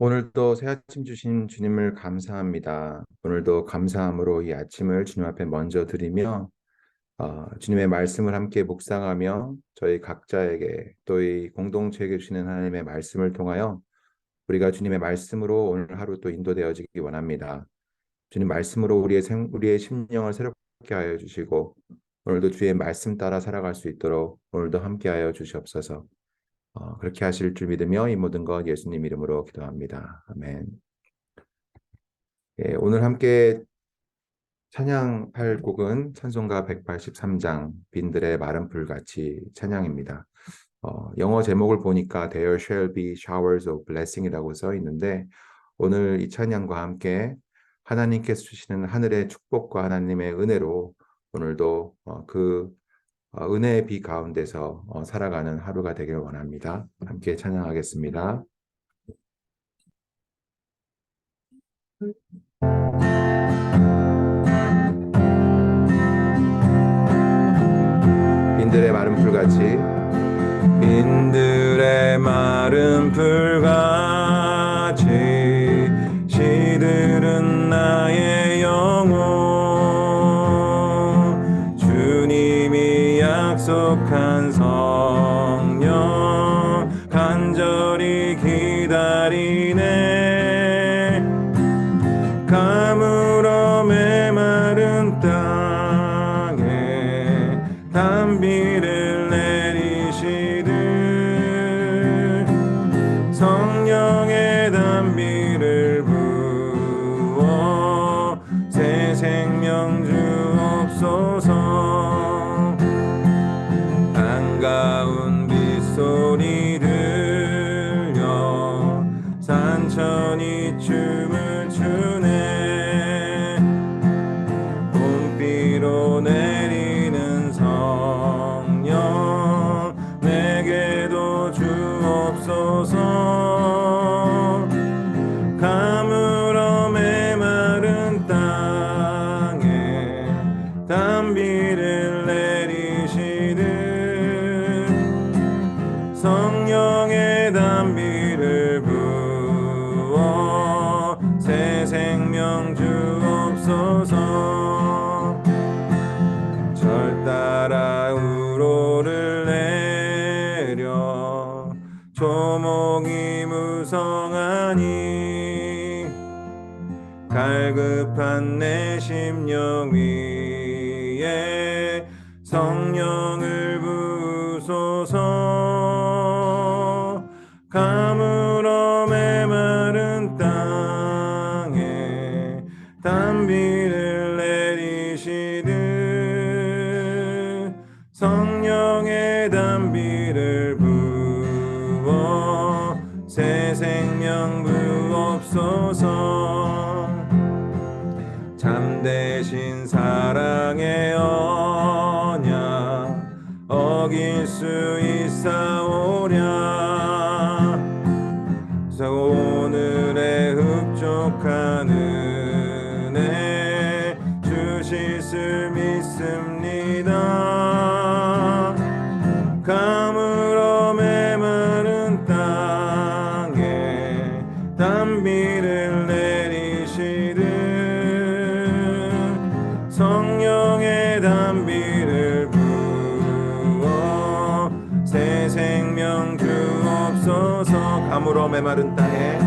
오늘도 새 아침 주신 주님을 감사합니다. 오늘도 감사함으로 이 아침을 주님 앞에 먼저 드리며 주님의 말씀을 함께 묵상하며 저희 각자에게 또 이 공동체에게 주시는 하나님의 말씀을 통하여 우리가 주님의 말씀으로 오늘 하루 또 인도되어지기 원합니다. 주님 말씀으로 우리의 심령을 새롭게 하여 주시고 오늘도 주의 말씀 따라 살아갈 수 있도록 오늘도 함께하여 주시옵소서. 그렇게 하실 줄 믿으며 이 모든 것 예수님 이름으로 기도합니다. 아멘. 예, 오늘 함께 찬양할 곡은 찬송가 183장 빈들의 마른 풀같이 찬양입니다. 영어 제목을 보니까 There shall be showers of blessing이라고 써 있는데 오늘 이 찬양과 함께 하나님께서 주시는 하늘의 축복과 하나님의 은혜로 오늘도 은혜의 비 가운데서 살아가는 하루가 되길 원합니다. 함께 찬양하겠습니다. 빈들의 마른 풀같이 빈들의 마른 풀같이 시들은 나의 영혼 주님이 약속한 성령 간절히 기다리네 가물어 메마른 땅에 단비를 내리시듯 성령의 단비를 부어 새 생명 주옵소서 한가운 빗소리 들려 산천이 춤을 추네 봄비로 내리는 성령 내게도 주옵소서 가물어 메마른 땅에 단비를 내리시듯 성령의 단비를 부어 새 생명 주옵소서 절 따라 우로를 내려 조목이 무성하니 갈급한 내 심령 위에 성령을 부소서 가물어 메마른 땅에 단비를 내리시듯 성령의 단비를 부어 새 생명 부옵소서 참되신 사랑의 언약 어길 수 있사오랴 오늘의 흡족한 은혜 주실 수 믿습니다 가물어 메마른 땅에 단비를 내리시듯 성령의 단비를 부어 새 생명 주옵소서 가물어 메마른 땅에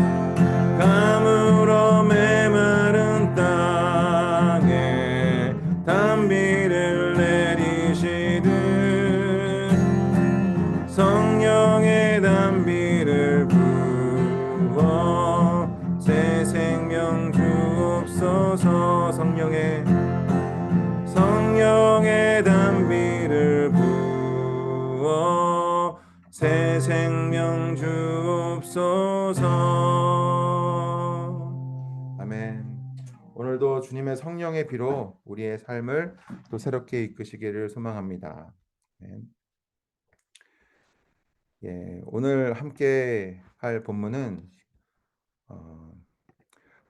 가물어 메마른 땅에 단비를 내리시듯 성령의 단비를 부어 새 생명 주옵소서 성령의 단비를 부어 새 생명 주옵소서. 아멘. 오늘도 주님의 성령의 비로 우리의 삶을 또 새롭게 이끄시기를 소망합니다. 아멘. 예, 오늘 함께 할 본문은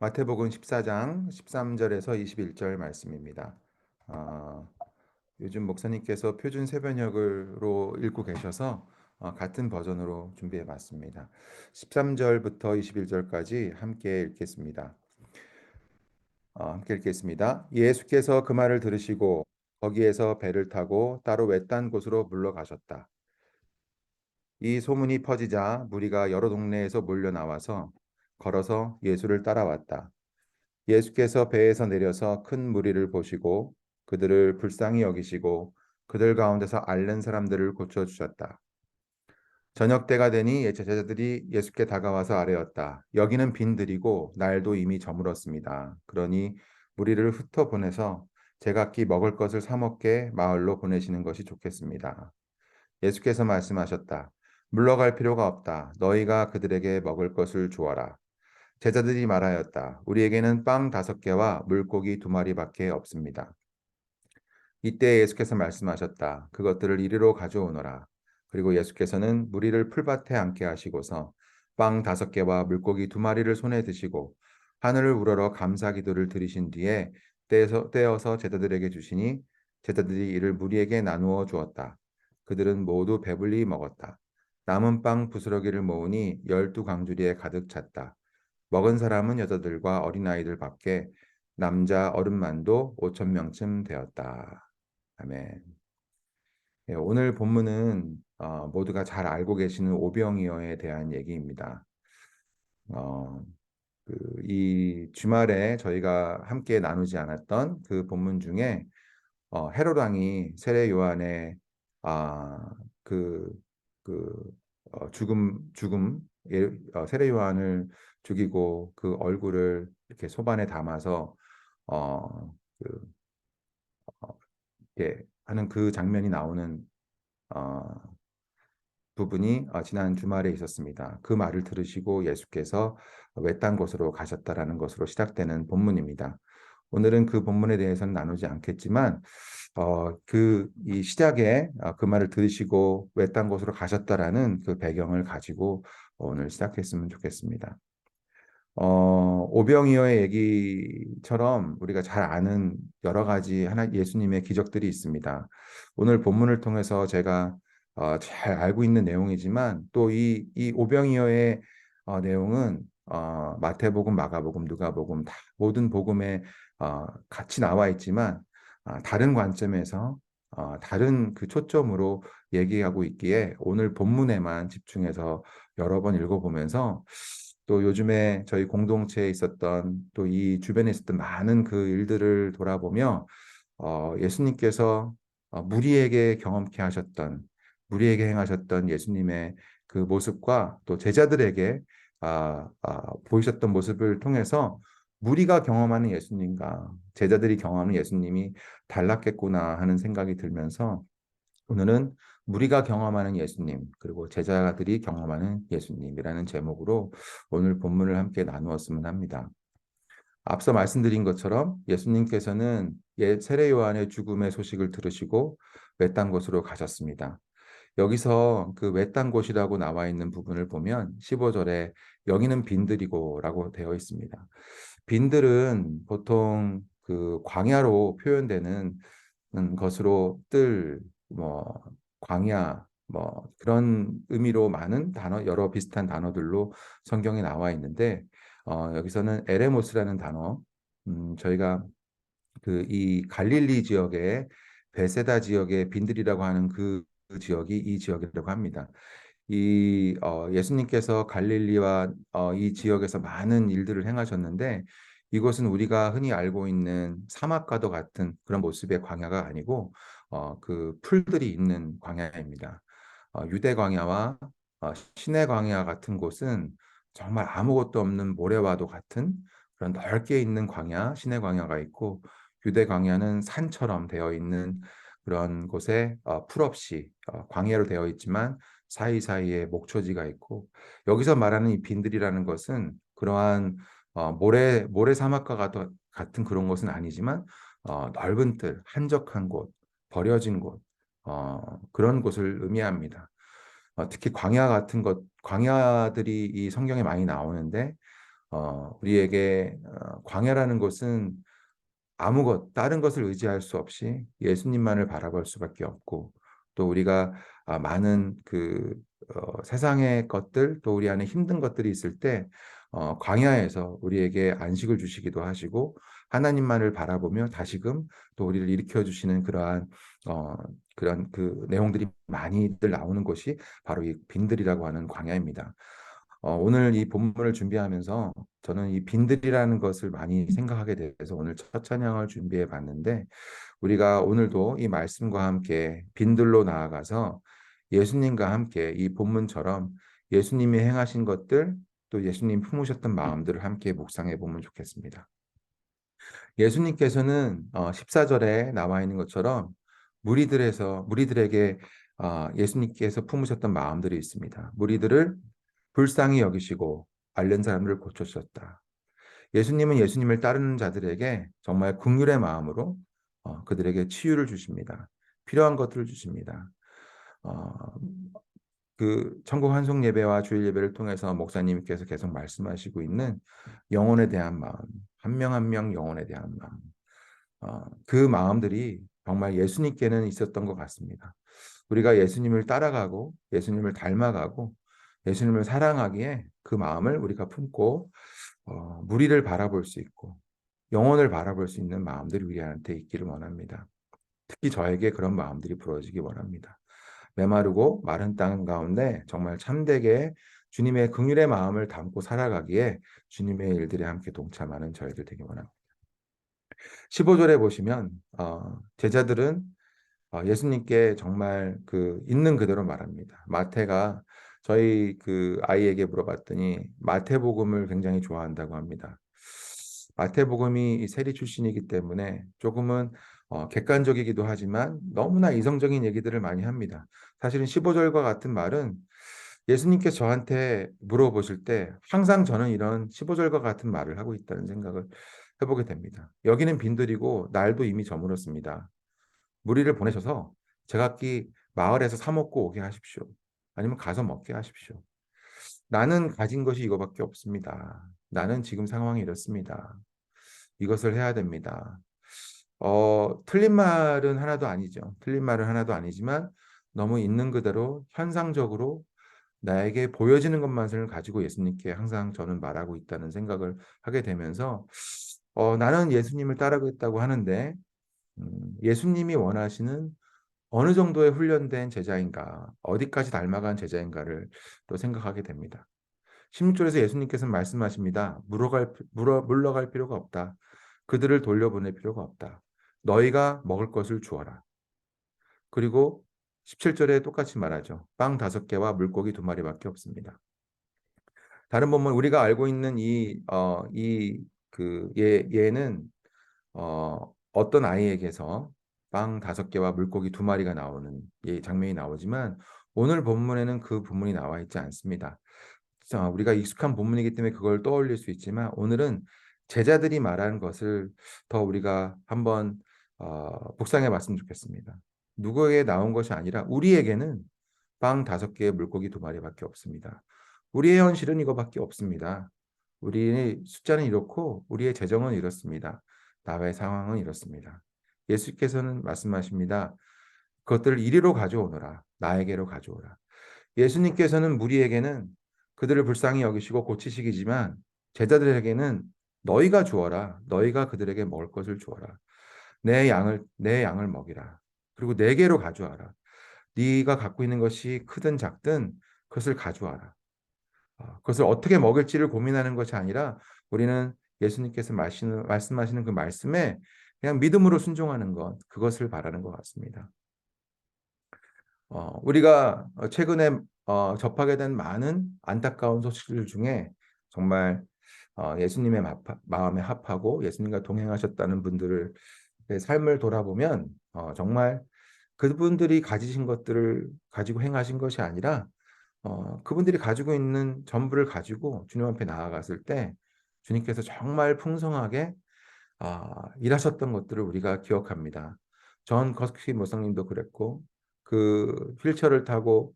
마태복음 14장 13절에서 21절 말씀입니다. 요즘 목사님께서 표준 세번역으로 읽고 계셔서 같은 버전으로 준비해 봤습니다. 13절부터 21절까지 함께 읽겠습니다. 함께 읽겠습니다. 예수께서 그 말을 들으시고 거기에서 배를 타고 따로 외딴 곳으로 물러가셨다. 이 소문이 퍼지자 무리가 여러 동네에서 몰려 나와서 걸어서 예수를 따라왔다. 예수께서 배에서 내려서 큰 무리를 보시고 그들을 불쌍히 여기시고 그들 가운데서 앓는 사람들을 고쳐 주셨다. 저녁 때가 되니 제자들이 예수께 다가와서 아뢰었다. 여기는 빈들이고 날도 이미 저물었습니다. 그러니 무리를 흩어 보내서 제각기 먹을 것을 사 먹게 마을로 보내시는 것이 좋겠습니다. 예수께서 말씀하셨다. 물러갈 필요가 없다. 너희가 그들에게 먹을 것을 주어라. 제자들이 말하였다. 우리에게는 빵 5개와 물고기 2마리밖에 없습니다. 이때 예수께서 말씀하셨다. 그것들을 이리로 가져오너라. 그리고 예수께서는 무리를 풀밭에 앉게 하시고서 빵 5개와 물고기 2마리를 손에 드시고 하늘을 우러러 감사 기도를 드리신 뒤에 떼어서 제자들에게 주시니 제자들이 이를 무리에게 나누어 주었다. 그들은 모두 배불리 먹었다. 남은 빵 부스러기를 모으니 12강주리에 가득 찼다. 먹은 사람은 여자들과 어린아이들 밖에 남자 어른만도 5천 명쯤 되었다. 아멘. 예, 오늘 본문은 모두가 잘 알고 계시는 오병이어에 대한 얘기입니다. 어, 이 주말에 저희가 함께 나누지 않았던 그 본문 중에 헤롯 왕이 세례 요한의 아, 그, 그 세례 요한을 죽이고 그 얼굴을 이렇게 소반에 담아서 어, 그, 예, 하는 그 장면이 나오는 어, 부분이 지난 주말에 있었습니다. 그 말을 들으시고 예수께서 외딴 곳으로 가셨다라는 것으로 시작되는 본문입니다. 오늘은 그 본문에 대해서는 나누지 않겠지만 이 시작에 그 말을 들으시고 외딴 곳으로 가셨다라는 그 배경을 가지고 오늘 시작했으면 좋겠습니다. 오병이어의 얘기처럼 우리가 잘 아는 여러 가지 예수님의 기적들이 있습니다. 오늘 본문을 통해서 제가 잘 알고 있는 내용이지만 또 이 오병이어의 내용은 마태복음, 마가복음, 누가복음 다 모든 복음에 같이 나와 있지만 다른 관점에서 다른 그 초점으로 얘기하고 있기에 오늘 본문에만 집중해서 여러 번 읽어보면서 또 요즘에 저희 공동체에 있었던 또 이 주변에 있었던 많은 그 일들을 돌아보며 예수님께서 무리에게 경험케 하셨던 무리에게 행하셨던 예수님의 그 모습과 또 제자들에게 보이셨던 모습을 통해서 무리가 경험하는 예수님과 제자들이 경험하는 예수님이 달랐겠구나 하는 생각이 들면서 오늘은 무리가 경험하는 예수님, 그리고 제자들이 경험하는 예수님이라는 제목으로 오늘 본문을 함께 나누었으면 합니다. 앞서 말씀드린 것처럼 예수님께서는 세례 요한의 죽음의 소식을 들으시고 외딴 곳으로 가셨습니다. 여기서 그 외딴 곳이라고 나와 있는 부분을 보면 15절에 여기는 빈들이고라고 되어 있습니다. 빈들은 보통 그 광야로 표현되는 것으로 뭐 광야, 뭐 그런 의미로 많은 단어, 여러 비슷한 단어들로 성경에 나와 있는데 여기서는 에레모스라는 단어, 저희가 그 이 갈릴리 지역의 베세다 지역의 빈들이라고 하는 그 지역이 이 지역이라고 합니다. 예수님께서 갈릴리와 이 지역에서 많은 일들을 행하셨는데 이곳은 우리가 흔히 알고 있는 사막과도 같은 그런 모습의 광야가 아니고 그 풀들이 있는 광야입니다. 유대 광야와 시내 광야 같은 곳은 정말 아무것도 없는 모래와도 같은 그런 넓게 있는 광야, 시내 광야가 있고 유대 광야는 산처럼 되어 있는 그런 곳에 풀없이 광야로 되어 있지만 사이사이에 목초지가 있고 여기서 말하는 이 빈들이라는 것은 그러한 모래 사막과 같은 그런 곳은 아니지만 넓은 뜰, 한적한 곳, 버려진 곳 그런 곳을 의미합니다. 특히 광야 같은 광야들이 이 성경에 많이 나오는데 우리에게 광야라는 곳은 다른 것을 의지할 수 없이 예수님만을 바라볼 수밖에 없고 또 우리가 많은 세상의 것들, 또 우리 안에 힘든 것들이 있을 때 광야에서 우리에게 안식을 주시기도 하시고 하나님만을 바라보며 다시금 또 우리를 일으켜 주시는 어, 그런 그 내용들이 많이들 나오는 곳이 바로 이 빈들이라고 하는 광야입니다. 오늘 이 본문을 준비하면서 저는 이 빈들이라는 것을 많이 생각하게 돼서 오늘 첫 찬양을 준비해 봤는데, 우리가 오늘도 이 말씀과 함께 빈들로 나아가서 예수님과 함께 이 본문처럼 예수님이 행하신 것들, 또 예수님 품으셨던 마음들을 함께 묵상해 보면 좋겠습니다. 예수님께서는 14절에 나와 있는 것처럼 무리들에게 예수님께서 품으셨던 마음들이 있습니다. 무리들을 불쌍히 여기시고 앓는 사람들을 고쳐주셨다. 예수님은 예수님을 따르는 자들에게 정말 긍휼의 마음으로 그들에게 치유를 주십니다. 필요한 것들을 주십니다. 어, 천국 환송 예배와 주일 예배를 통해서 목사님께서 계속 말씀하시고 있는 영혼에 대한 마음, 한 명 한 명 영혼에 대한 마음, 그 마음들이 정말 예수님께는 있었던 것 같습니다. 우리가 예수님을 따라가고 예수님을 닮아가고 예수님을 사랑하기에 그 마음을 우리가 품고 무리를 바라볼 수 있고 영혼을 바라볼 수 있는 마음들이 우리한테 있기를 원합니다. 특히 저에게 그런 마음들이 부어지기 원합니다. 메마르고 마른 땅 가운데 정말 참되게 주님의 긍휼의 마음을 담고 살아가기에 주님의 일들에 함께 동참하는 저희들 되기 원합니다. 15절에 보시면 제자들은 예수님께 정말 있는 그대로 말합니다. 마태가 저희 아이에게 물어봤더니 마태복음을 굉장히 좋아한다고 합니다. 마태복음이 세리 출신이기 때문에 조금은 객관적이기도 하지만 너무나 이성적인 얘기들을 많이 합니다. 사실은 15절과 같은 말은 예수님께서 저한테 물어보실 때 항상 저는 이런 15절과 같은 말을 하고 있다는 생각을 해보게 됩니다. 여기는 빈들이고 날도 이미 저물었습니다. 무리를 보내셔서 제각기 마을에서 사 먹고 오게 하십시오. 아니면 가서 먹게 하십시오. 나는 가진 것이 이거밖에 없습니다. 나는 지금 상황이 이렇습니다. 이것을 해야 됩니다. 틀린 말은 하나도 아니죠. 틀린 말은 하나도 아니지만 너무 있는 그대로 현상적으로 나에게 보여지는 것만을 가지고 예수님께 항상 저는 말하고 있다는 생각을 하게 되면서 나는 예수님을 따르겠다고 하는데 예수님이 원하시는 어느 정도의 훈련된 제자인가, 어디까지 닮아간 제자인가를 또 생각하게 됩니다. 16절에서 예수님께서는 말씀하십니다. 물러갈 필요가 없다. 그들을 돌려보낼 필요가 없다. 너희가 먹을 것을 주어라. 그리고 17절에 똑같이 말하죠. 빵 5개와 물고기 2마리밖에 없습니다. 다른 본문 우리가 알고 있는 얘는 어떤 아이에게서 빵 5개와 물고기 2마리가 나오는 장면이 나오지만 오늘 본문에는 그 부분이 나와 있지 않습니다. 우리가 익숙한 본문이기 때문에 그걸 떠올릴 수 있지만 오늘은 제자들이 말하는 것을 더 우리가 한번 묵상해 봤으면 좋겠습니다. 누구에게 나온 것이 아니라 우리에게는 빵 5개에 물고기 2마리밖에 없습니다. 우리의 현실은 이거밖에 없습니다. 우리의 숫자는 이렇고 우리의 재정은 이렇습니다. 나의 상황은 이렇습니다. 예수께서는 말씀하십니다. 그것들을 이리로 가져오너라. 나에게로 가져오라. 예수님께서는 무리에게는 그들을 불쌍히 여기시고 고치시기지만 제자들에게는 너희가 주어라. 너희가 그들에게 먹을 것을 주어라. 내 양을 먹이라. 그리고 내게로 가져와라. 네가 갖고 있는 것이 크든 작든 그것을 가져와라. 그것을 어떻게 먹을지를 고민하는 것이 아니라 우리는 예수님께서 말씀하시는 그 말씀에 그냥 믿음으로 순종하는 것, 그것을 바라는 것 같습니다. 우리가 최근에 접하게 된 많은 안타까운 소식들 중에 정말 예수님의 마음에 합하고 예수님과 동행하셨다는 분들의 삶을 돌아보면 정말 그분들이 가지신 것들을 가지고 행하신 것이 아니라 그분들이 가지고 있는 전부를 가지고 주님 앞에 나아갔을 때 주님께서 정말 풍성하게 일하셨던 것들을 우리가 기억합니다. 전 커스키 목사님도 그랬고 휠체어를 타고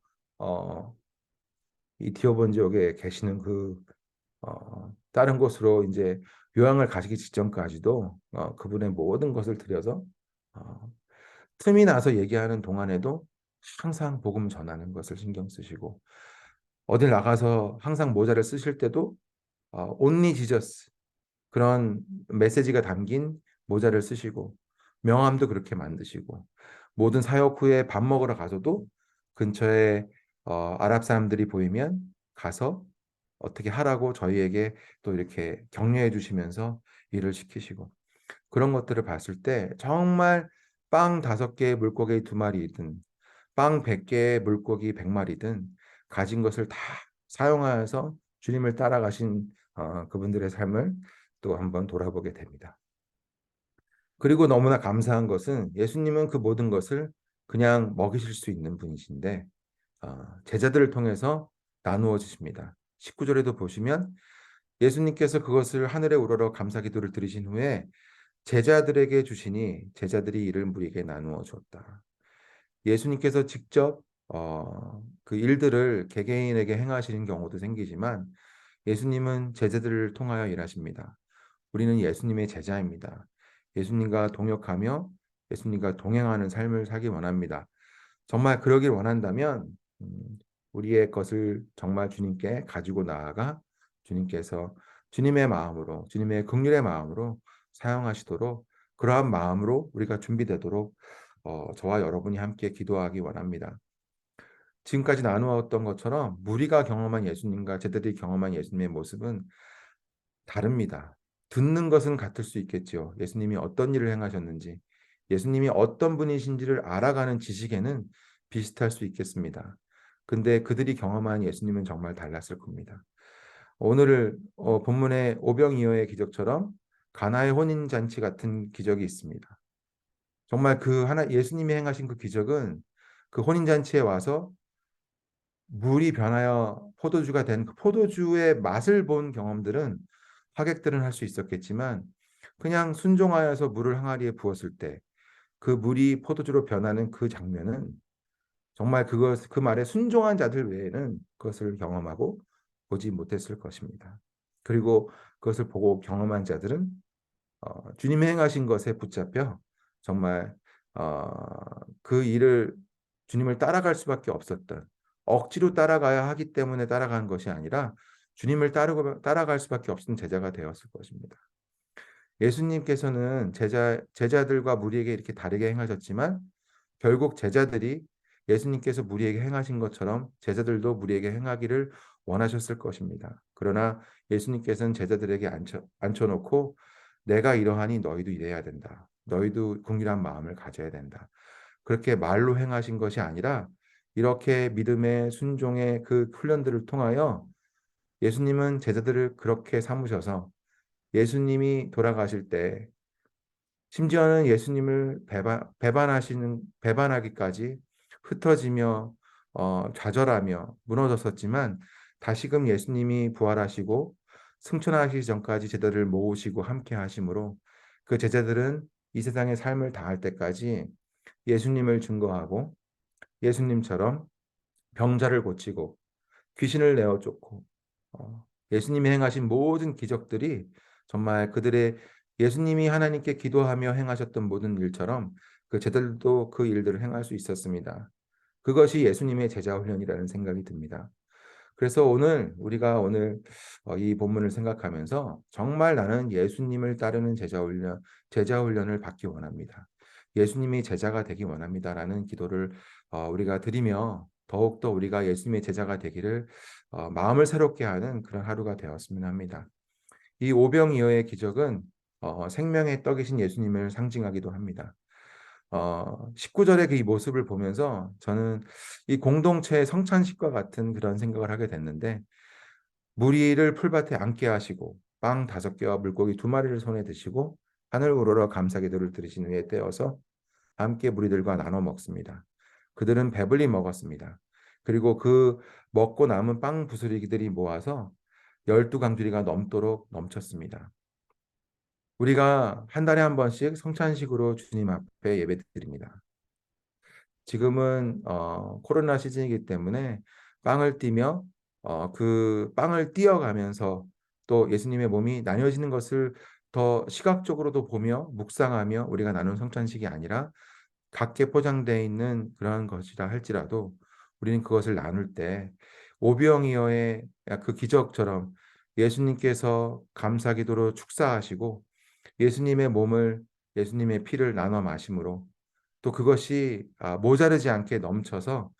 이티오본 지역에 계시는 다른 곳으로 이제 요양을 가시기 직전까지도 그분의 모든 것을 들여서 틈이 나서 얘기하는 동안에도 항상 복음 전하는 것을 신경 쓰시고, 어딜 나가서 항상 모자를 쓰실 때도 only Jesus 그런 메시지가 담긴 모자를 쓰시고, 명함도 그렇게 만드시고, 모든 사역 후에 밥 먹으러 가서도 근처에 아랍 사람들이 보이면 가서 어떻게 하라고 저희에게 또 이렇게 격려해 주시면서 일을 시키시고, 그런 것들을 봤을 때 정말 빵 5개의 물고기 2마리든 빵 100개의 물고기 100마리든 가진 것을 다 사용하여서 주님을 따라가신 그분들의 삶을 또 한번 돌아보게 됩니다. 그리고 너무나 감사한 것은 예수님은 그 모든 것을 그냥 먹이실 수 있는 분이신데 제자들을 통해서 나누어 주십니다. 19절에도 보시면 예수님께서 그것을 하늘에 우러러 감사 기도를 드리신 후에 제자들에게 주시니 제자들이 이를 무리에게 나누어 줬다. 예수님께서 직접 그 일들을 개개인에게 행하시는 경우도 생기지만 예수님은 제자들을 통하여 일하십니다. 우리는 예수님의 제자입니다. 예수님과 동역하며 예수님과 동행하는 삶을 살기 원합니다. 정말 그러길 원한다면 우리의 것을 정말 주님께 가지고 나아가 주님께서 주님의 마음으로 주님의 긍휼의 마음으로 사용하시도록 그러한 마음으로 우리가 준비되도록 저와 여러분이 함께 기도하기 원합니다. 지금까지 나누었던 것처럼 무리가 경험한 예수님과 제자들이 경험한 예수님의 모습은 다릅니다. 듣는 것은 같을 수 있겠지요. 예수님이 어떤 일을 행하셨는지, 예수님이 어떤 분이신지를 알아가는 지식에는 비슷할 수 있겠습니다. 근데 그들이 경험한 예수님은 정말 달랐을 겁니다. 오늘 본문의 오병이어의 기적처럼 가나의 혼인 잔치 같은 기적이 있습니다. 정말 그 하나 예수님이 행하신 그 기적은 그 혼인 잔치에 와서 물이 변하여 포도주가 된 그 포도주의 맛을 본 경험들은 하객들은 할 수 있었겠지만 그냥 순종하여서 물을 항아리에 부었을 때 그 물이 포도주로 변하는 그 장면은 정말 그 말에 순종한 자들 외에는 그것을 경험하고 보지 못했을 것입니다. 그리고 그것을 보고 경험한 자들은 주님이 행하신 것에 붙잡혀 정말 어, 그 일을 주님을 따라갈 수밖에 없었던 억지로 따라가야 하기 때문에 따라간 것이 아니라 주님을 따라갈 수밖에 없는 제자가 되었을 것입니다. 예수님께서는 제자들과 무리에게 이렇게 다르게 행하셨지만 결국 제자들이 예수님께서 무리에게 행하신 것처럼 제자들도 무리에게 행하기를 원하셨을 것입니다. 그러나 예수님께서는 제자들에게 앉혀놓고 내가 이러하니 너희도 이래야 된다. 너희도 긍휼한 마음을 가져야 된다. 그렇게 말로 행하신 것이 아니라 이렇게 믿음의 순종의 그 훈련들을 통하여 예수님은 제자들을 그렇게 삼으셔서 예수님이 돌아가실 때 심지어는 예수님을 배반하기까지 흩어지며 좌절하며 무너졌었지만 다시금 예수님이 부활하시고 승천하시기 전까지 제자들을 모으시고 함께 하심으로 그 제자들은 이 세상의 삶을 다할 때까지 예수님을 증거하고 예수님처럼 병자를 고치고 귀신을 내어 쫓고 예수님이 행하신 모든 기적들이 정말 그들의 예수님이 하나님께 기도하며 행하셨던 모든 일처럼 그 제자들도 그 일들을 행할 수 있었습니다. 그것이 예수님의 제자 훈련이라는 생각이 듭니다. 그래서 우리가 오늘 이 본문을 생각하면서 정말 나는 예수님을 따르는 제자 훈련을 받기 원합니다. 예수님이 제자가 되기 원합니다라는 기도를 우리가 드리며 더욱더 우리가 예수님의 제자가 되기를 마음을 새롭게 하는 그런 하루가 되었으면 합니다. 이 오병이어의 기적은 생명의 떡이신 예수님을 상징하기도 합니다. 19절의 그 이 모습을 보면서 저는 이 공동체의 성찬식과 같은 그런 생각을 하게 됐는데 무리를 풀밭에 앉게 하시고 빵 5개와 물고기 2마리를 손에 드시고 하늘 우러러 감사기도를 드리신 후에 떼어서 함께 무리들과 나눠 먹습니다. 그들은 배불리 먹었습니다. 그리고 그 먹고 남은 빵 부스러기들이 모아서 12강주리가 넘도록 넘쳤습니다. 우리가 한 달에 한 번씩 성찬식으로 주님 앞에 예배드립니다. 지금은 코로나 시즌이기 때문에 빵을 띠며 그 빵을 띄어가면서 또 예수님의 몸이 나뉘어지는 것을 더 시각적으로도 보며 묵상하며 우리가 나눈 성찬식이 아니라 각게 포장되어 있는 그런 것이라 할지라도 우리는 그것을 나눌 때 오병이어의 그 기적처럼 예수님께서 감사기도로 축사하시고 예수님의 몸을 예수님의 피를 나눠 마심으로 또 그것이 모자르지 않게 넘쳐서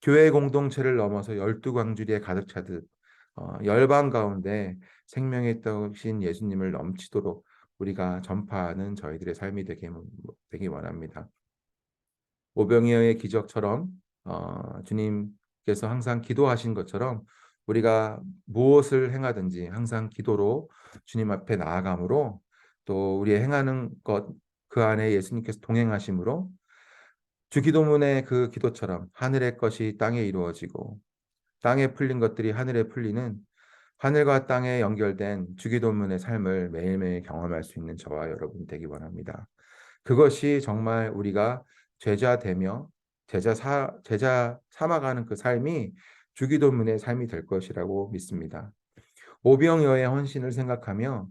교회 공동체를 넘어서 열두 광주리에 가득 차듯 열방 가운데 생명의 떡이신 예수님을 넘치도록 우리가 전파하는 저희들의 삶이 되기 원합니다. 오병이어의 기적처럼 주님께서 항상 기도하신 것처럼 우리가 무엇을 행하든지 항상 기도로 주님 앞에 나아감으로 또 우리의 행하는 것 그 안에 예수님께서 동행하심으로 주기도문의 그 기도처럼 하늘의 것이 땅에 이루어지고 땅에 풀린 것들이 하늘에 풀리는 하늘과 땅에 연결된 주기도문의 삶을 매일매일 경험할 수 있는 저와 여러분 되기 원합니다. 그것이 정말 우리가 제자 되며 제자 삼아가는 그 삶이 주기도문의 삶이 될 것이라고 믿습니다. 오병이어의 헌신을 생각하며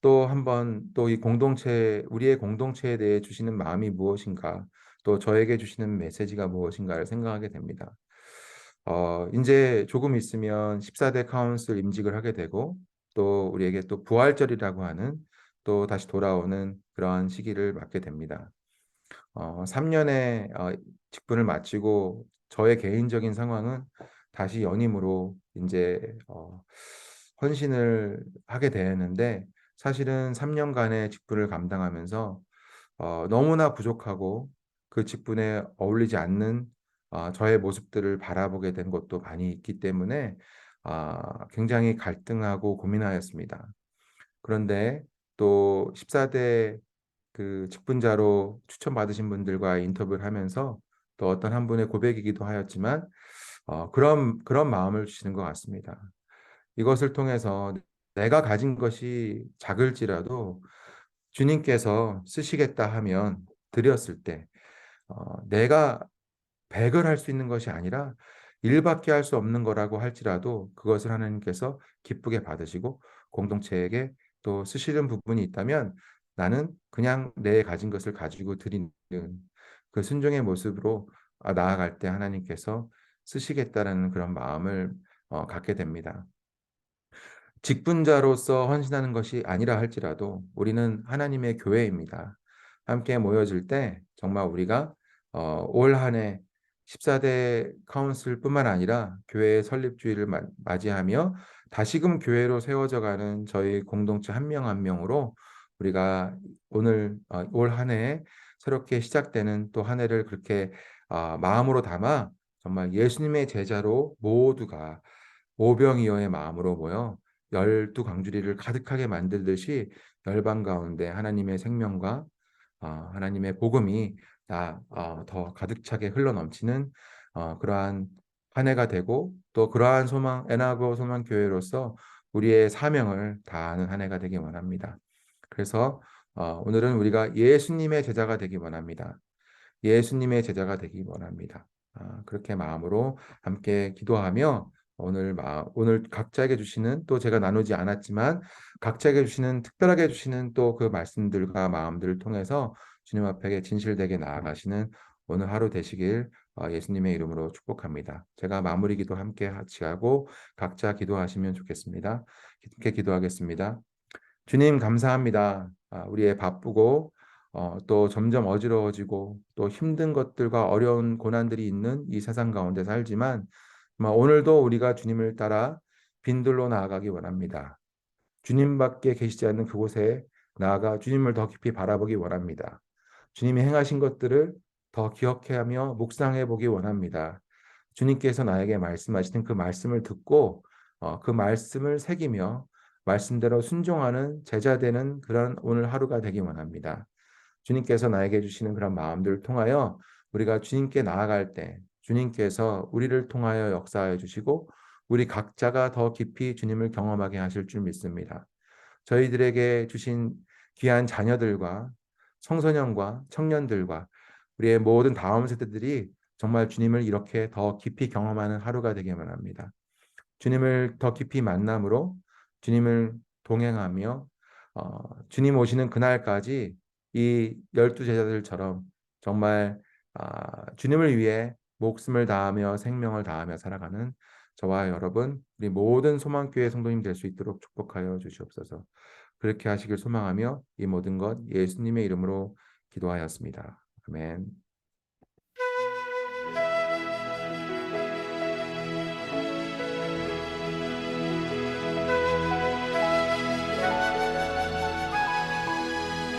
또 한번 또 이 공동체 우리의 공동체에 대해 주시는 마음이 무엇인가 또 저에게 주시는 메시지가 무엇인가를 생각하게 됩니다. 이제 조금 있으면 14대 카운슬 임직을 하게 되고 또 우리에게 또 부활절이라고 하는 또 다시 돌아오는 그러한 시기를 맞게 됩니다. 3년의 직분을 마치고 저의 개인적인 상황은 다시 연임으로 이제 헌신을 하게 되었는데 사실은 3년간의 직분을 감당하면서 너무나 부족하고 그 직분에 어울리지 않는 저의 모습들을 바라보게 된 것도 많이 있기 때문에 굉장히 갈등하고 고민하였습니다. 그런데 또 14대 그 직분자로 추천받으신 분들과 인터뷰를 하면서 또 어떤 한 분의 고백이기도 하였지만 그런 마음을 주시는 것 같습니다. 이것을 통해서 내가 가진 것이 작을지라도 주님께서 쓰시겠다 하면 드렸을 때 내가 100을 할 수 있는 것이 아니라 1밖에 할 수 없는 거라고 할지라도 그것을 하나님께서 기쁘게 받으시고 공동체에게 또 쓰시는 부분이 있다면 나는 그냥 내 가진 것을 가지고 드리는 그 순종의 모습으로 나아갈 때 하나님께서 쓰시겠다라는 그런 마음을 갖게 됩니다. 직분자로서 헌신하는 것이 아니라 할지라도 우리는 하나님의 교회입니다. 함께 모여질 때 정말 우리가 올 한 해 14대 카운슬뿐만 아니라 교회의 설립주의를 맞이하며 다시금 교회로 세워져 가는 저희 공동체 한 명 한 명으로 우리가 오늘 올 한 해에 새롭게 시작되는 또 한 해를 그렇게 마음으로 담아 정말 예수님의 제자로 모두가 오병이어의 마음으로 모여 열두 광주리를 가득하게 만들듯이 열방 가운데 하나님의 생명과 하나님의 복음이 더 가득 차게 흘러넘치는 그러한 한 해가 되고 또 그러한 소망 애나고 소망 교회로서 우리의 사명을 다하는 한 해가 되기 원합니다. 그래서 오늘은 우리가 예수님의 제자가 되기 원합니다. 예수님의 제자가 되기 원합니다. 그렇게 마음으로 함께 기도하며 오늘 각자에게 주시는 또 제가 나누지 않았지만 각자에게 주시는 특별하게 주시는 또 그 말씀들과 마음들을 통해서 주님 앞에 진실되게 나아가시는 오늘 하루 되시길 예수님의 이름으로 축복합니다. 제가 마무리 기도 함께 같이 하고 각자 기도하시면 좋겠습니다. 함께 기도하겠습니다. 주님 감사합니다. 우리의 바쁘고 또 점점 어지러워지고 또 힘든 것들과 어려운 고난들이 있는 이 세상 가운데 살지만 오늘도 우리가 주님을 따라 빈들로 나아가기 원합니다. 주님밖에 계시지 않는 그곳에 나아가 주님을 더 깊이 바라보기 원합니다. 주님이 행하신 것들을 더 기억하며 묵상해 보기 원합니다. 주님께서 나에게 말씀하시는 그 말씀을 듣고 그 말씀을 새기며 말씀대로 순종하는 제자 되는 그런 오늘 하루가 되기 원합니다. 주님께서 나에게 주시는 그런 마음들을 통하여 우리가 주님께 나아갈 때 주님께서 우리를 통하여 역사해 주시고 우리 각자가 더 깊이 주님을 경험하게 하실 줄 믿습니다. 저희들에게 주신 귀한 자녀들과 청소년과 청년들과 우리의 모든 다음 세대들이 정말 주님을 이렇게 더 깊이 경험하는 하루가 되기만 합니다. 주님을 더 깊이 만남으로 주님을 동행하며 주님 오시는 그날까지 이 열두 제자들처럼 정말 주님을 위해 목숨을 다하며 생명을 다하며 살아가는 저와 여러분, 우리 모든 소망교회 성도님 될 수 있도록 축복하여 주시옵소서. 그렇게 하시길 소망하며 이 모든 것 예수님의 이름으로 기도하였습니다. 아멘.